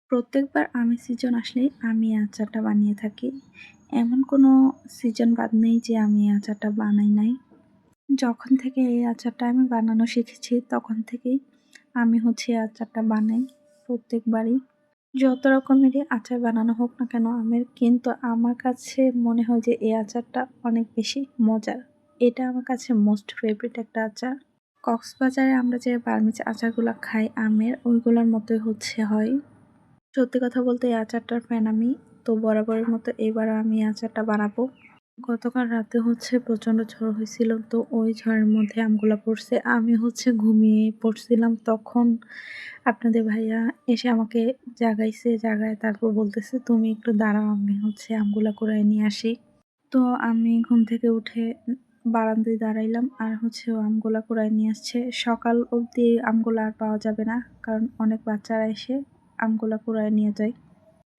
প্রত্যেকবার আমের সিজন আসলেই আমি এই আচারটা বানিয়ে থাকি। এমন কোনো সিজন বাদ নেই যে আমি এই আচারটা বানাই নাই। যখন থেকে এই আচারটা আমি বানানো শিখেছি তখন থেকেই আমি এই আচারটা বানাই প্রত্যেকবারই। যত রকমেরই আচার বানানো হোক না কেন আমের, কিন্তু আমার কাছে মনে হয় যে এই আচারটা অনেক বেশি মজার। এটা আমার কাছে মোস্ট ফেভারিট একটা আচার। কক্সবাজারে আমরা যে বার্মিজ আচারগুলা খাই আমের, ওইগুলোর মতোই হয়। সত্যি কথা বলতে এই আচারটার ফ্যান আমি। তো বরাবরের মতো এবারও আমি এই আচারটা বানাবো। গতকাল রাতে প্রচণ্ড ঝড় হয়েছিল। তো ওই ঝড়ের মধ্যে আমগুলা পড়ছে। আমি ঘুমিয়ে পড়ছিলাম। তখন আপনাদের ভাইয়া এসে আমাকে জাগাইছে। জাগায় তারপর বলতেছে, "তুমি একটু দাঁড়াও, আমি আমগুলা কুড়ায় নিয়ে আসি।" তো আমি ঘুম থেকে উঠে বারান্দায় দাঁড়াইলাম। আর ও আমগুলা কুড়ায় নিয়ে আসছে। সকাল অবধি আমগুলা আর পাওয়া যাবে না। কারণ অনেক বাচ্চারা এসে আমগুলা কুড়ায় নিয়ে যায়।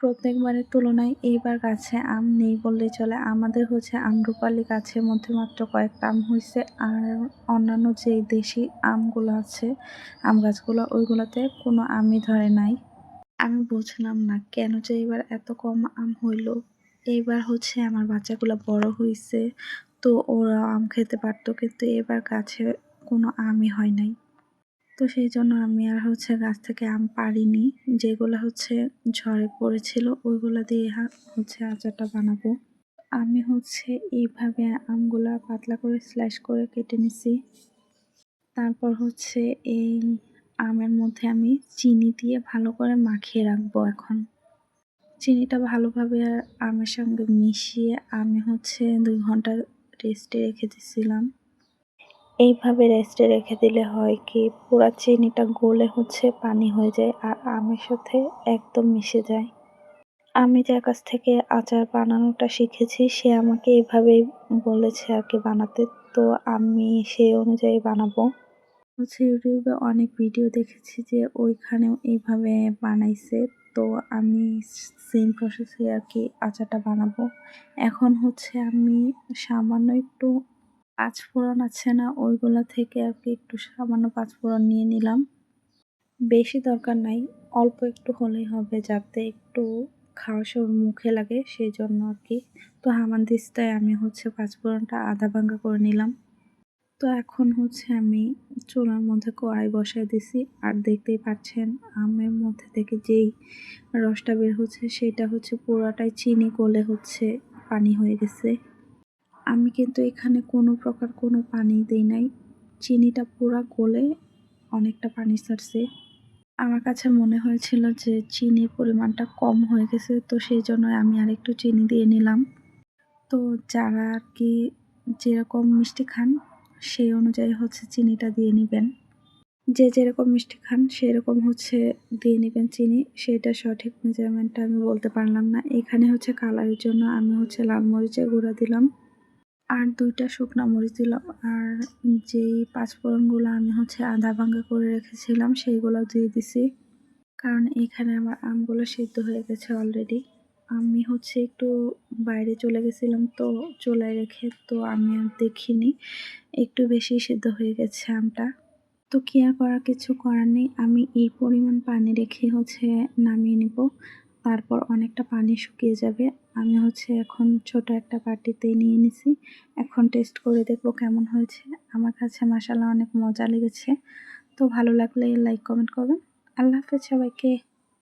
প্রত্যেকবারের তুলনায় এইবার গাছে আম নেই বললেই চলে। আমাদের আম্রপালি গাছের মধ্যে মাত্র কয়েকটা আম হইছে। আর অন্যান্য যে দেশি আমগুলো আছে, আম গাছগুলো, ওইগুলোতে কোনো আমই ধরে নাই। আমি বুঝলাম না কেন যে এবার এত কম আম হইল। এইবার আমার বাচ্চাগুলো বড় হইছে, তো ওরা আম খেতে পারতো, কিন্তু এবার গাছে কোনো আমই হয় নাই। তো সেইজন্য আমি আর গাছ থেকে আম পাড়িনি। যেগুলা ঝড়ে পড়েছিল ওইগুলা দিয়ে আচারটা বানাবো। আমি এইভাবে আমগুলা পাতলা করে স্লাইস করে কেটে নিছি। তারপর এই আমের মধ্যে আমি চিনি দিয়ে ভালো করে মাখিয়ে রাখবো এখন। চিনিটা ভালোভাবে আমের সঙ্গে মিশিয়ে আমি ২ ঘন্টা রেস্টে রেখে দিছিলাম। এইভাবে রেস্টে রেখে দিলে হয় কি, পুরা চিনিটা গলে পানি হয়ে যায় আর আমের সাথে একদম মিশে যায়। আমি যার কাছ থেকে আচার বানানোটা শিখেছি সে আমাকে এভাবেই বলেছে আরকি বানাতে। তো আমি সেই অনুযায়ী বানাবো। YouTube এ অনেক ভিডিও দেখেছি যে ওইখানেও এইভাবে বানাইছে। তো আমি সেম প্রসেসে আরকি আচারটা বানাবো। এখন আমি সামান্য একটু পাঁচফোড়ন আছে না, ওইগুলা থেকে আরকি একটু সামান্য পাঁচফোড়ন নিয়ে নিলাম। বেশি দরকার নাই, অল্প একটু হলেই হবে, যাতে একটু খাওয়ার সময় মুখে লাগে সেজন্য আরকি। তো হামানদিস্তায় আমি পাঁচফোড়নটা আধা ভাঙ্গা করে নিলাম। তো এখন আমি চুলার মধ্যে কড়াই বসায় দিছি। আর দেখতেই পাচ্ছেন আমের মধ্যে থেকে যেই রসটা বের হচ্ছে সেটা পুরাটাই চিনি গলে পানি হয়ে গেছে। আমি কিন্তু এখানে কোনো প্রকার কোনো পানি দেই নাই। চিনিটা পুরা গলে অনেকটা পানি ছাড়ছে। আমার কাছে মনে হয়েছিল যে চিনির পরিমাণটা কম হয়ে গেছে, তো সেইজন্যই আমি আরেকটু চিনি দিয়ে নিলাম। তো যারা আরকি যেরকম মিষ্টি খান সেই অনুযায়ী চিনিটা দিয়ে নিবেন। যে যেরকম মিষ্টি খান সেরকম দিয়ে নিবেন চিনি। সেটা সঠিক মেজারমেন্টটা আমি বলতে পারলাম না। এখানে কালারের জন্য আমি লাল মরিচের গুঁড়া দিলাম। আর ২ টা শুকনা মরিচ দিলাম। আর যেই পাঁচফোড়নগুলো আমি আধা ভাঙ্গা করে রেখেছিলাম সেইগুলাও দিয়ে দিছি। কারণ এখানে আমার আমগুলো সিদ্ধ হয়ে গেছে অলরেডি। আমি একটু বাইরে চলে গেছিলাম, তো চুলায় রেখে তো আমি আর দেখিনি। একটু বেশি সিদ্ধ হয়ে গেছে আমটা। তো কি আর করার, কিছু করার নেই। আমি এই পরিমাণ পানি রেখে নামিয়ে নিব। তারপর অনেকটা পানি শুকিয়ে যাবে। আমি এখন ছোট একটা বাটিতে নিয়ে নিছি। এখন টেস্ট করে দেখব কেমন হয়েছে। আমার কাছে মাশাআল্লাহ অনেক মজা লেগেছে। তো ভালো লাগলে লাইক কমেন্ট করবেন। আল্লাহ হাফেজ সবাইকে।